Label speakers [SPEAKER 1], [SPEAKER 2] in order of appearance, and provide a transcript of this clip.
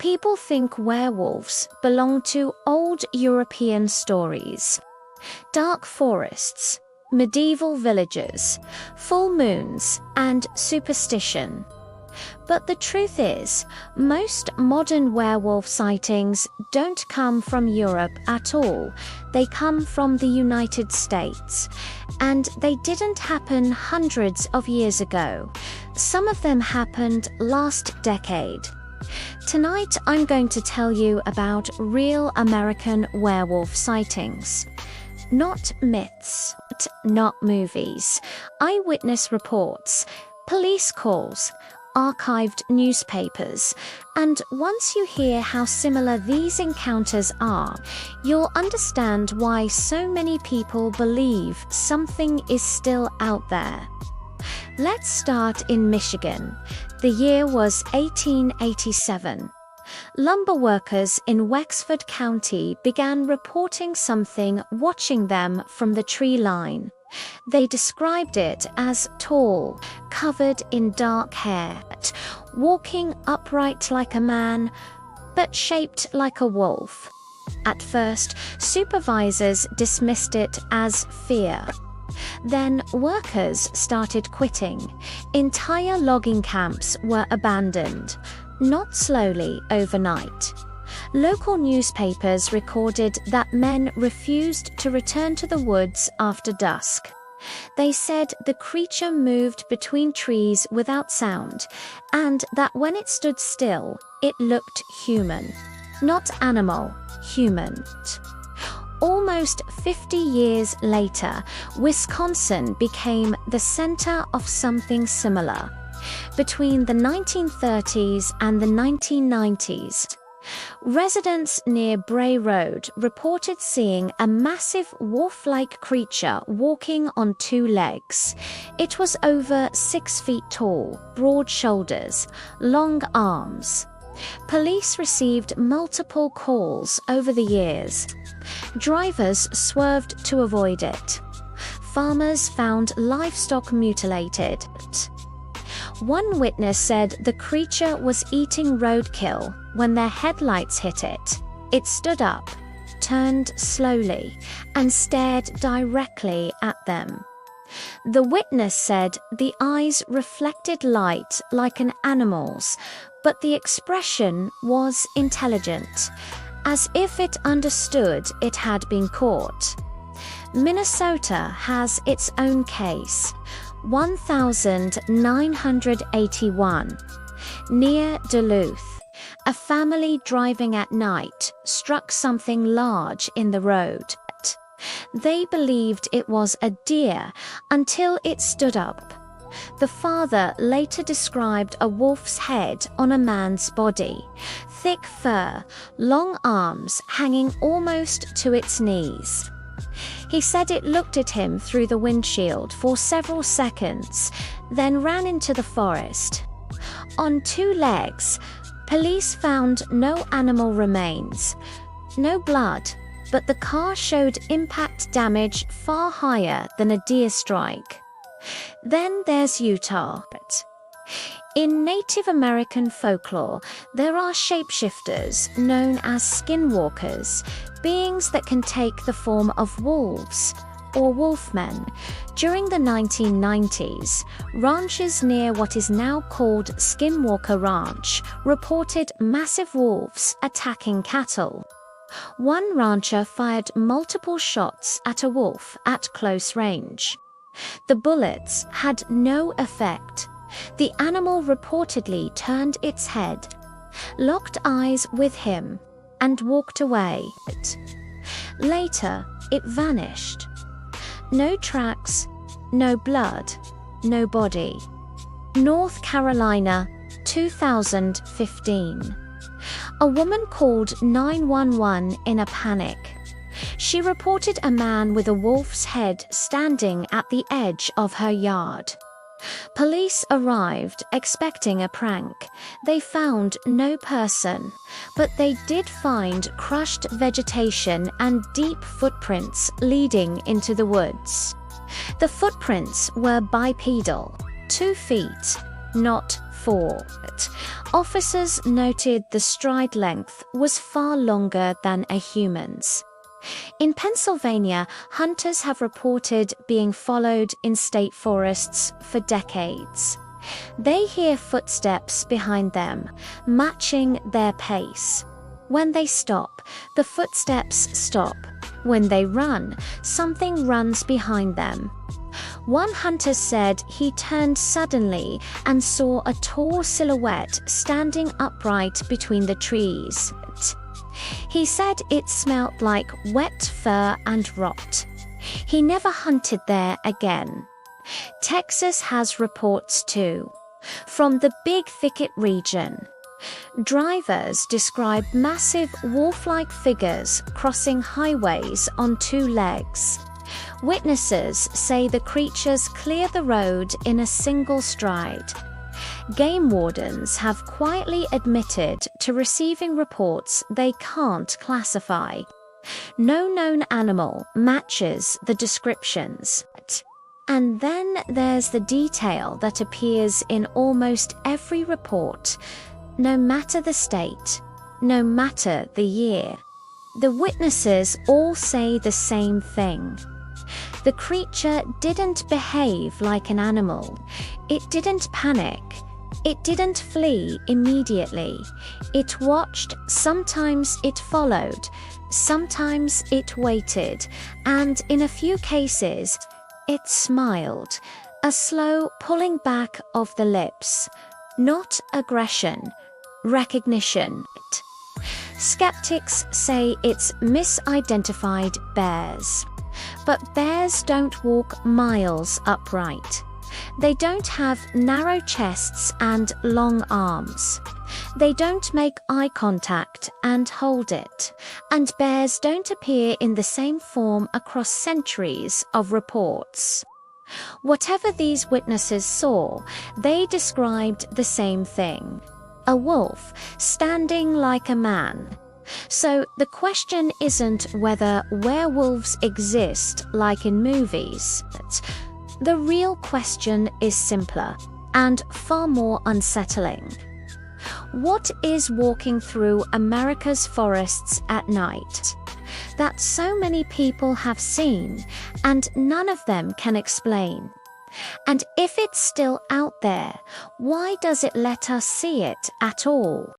[SPEAKER 1] People think werewolves belong to old European stories. Dark forests, medieval villages, full moons, and superstition. But the truth is, most modern werewolf sightings don't come from Europe at all. They come from the United States. And they didn't happen hundreds of years ago. Some of them happened last decade. Tonight I'm going to tell you about real American werewolf sightings. Not myths, not movies, eyewitness reports, police calls, archived newspapers, and once you hear how similar these encounters are, you'll understand why so many people believe something is still out there. Let's start in Michigan. The year was 1887. Lumber workers in Wexford County began reporting something watching them from the tree line. They described it as tall, covered in dark hair, walking upright like a man, but shaped like a wolf. At first, supervisors dismissed it as fear. Then workers started quitting. Entire logging camps were abandoned, not slowly overnight. Local newspapers recorded that men refused to return to the woods after dusk. They said the creature moved between trees without sound, and that when it stood still, it looked human. Not animal, human. Almost 50 years later, Wisconsin became the center of something similar. Between the 1930s and the 1990s, residents near Bray Road reported seeing a massive wolf-like creature walking on two legs. It was over 6 feet tall, broad shoulders, long arms. Police received multiple calls over the years. Drivers swerved to avoid it. Farmers found livestock mutilated. One witness said the creature was eating roadkill when their headlights hit it. It stood up, turned slowly, and stared directly at them. The witness said the eyes reflected light like an animal's, but the expression was intelligent, as if it understood it had been caught. Minnesota has its own case. 1981. Near Duluth, a family driving at night struck something large in the road. They believed it was a deer until it stood up. The father later described a wolf's head on a man's body, thick fur, long arms hanging almost to its knees. He said it looked at him through the windshield for several seconds, then ran into the forest. On two legs, police found no animal remains, no blood, but the car showed impact damage far higher than a deer strike. Then there's Utah. In Native American folklore, there are shapeshifters known as skinwalkers, beings that can take the form of wolves or wolfmen. During the 1990s, ranchers near what is now called Skinwalker Ranch reported massive wolves attacking cattle. One rancher fired multiple shots at a wolf at close range. The bullets had no effect. The animal reportedly turned its head, locked eyes with him, and walked away. Later, it vanished. No tracks, no blood, no body. North Carolina, 2015. A woman called 911 in a panic. She reported a man with a wolf's head standing at the edge of her yard. Police arrived expecting a prank. They found no person, but they did find crushed vegetation and deep footprints leading into the woods. The footprints were bipedal, 2 feet, not 2004, officers noted the stride length was far longer than a human's. In Pennsylvania, hunters have reported being followed in state forests for decades. They hear footsteps behind them, matching their pace. When they stop, the footsteps stop. When they run, something runs behind them. One hunter said he turned suddenly and saw a tall silhouette standing upright between the trees. He said it smelled like wet fur and rot. He never hunted there again. Texas has reports too, from the Big Thicket region. Drivers describe massive wolf-like figures crossing highways on two legs. Witnesses say the creatures clear the road in a single stride. Game wardens have quietly admitted to receiving reports they can't classify. No known animal matches the descriptions. And then there's the detail that appears in almost every report, no matter the state, no matter the year. The witnesses all say the same thing. The creature didn't behave like an animal. It didn't panic. It didn't flee immediately. It watched, sometimes it followed, sometimes it waited, and in a few cases, it smiled, a slow pulling back of the lips. Not aggression, recognition. Skeptics say it's misidentified bears. But bears don't walk miles upright. They don't have narrow chests and long arms. They don't make eye contact and hold it. And bears don't appear in the same form across centuries of reports. Whatever these witnesses saw, they described the same thing. A wolf standing like a man. So the question isn't whether werewolves exist like in movies. The real question is simpler and far more unsettling. What is walking through America's forests at night that so many people have seen and none of them can explain? And if it's still out there, why does it let us see it at all?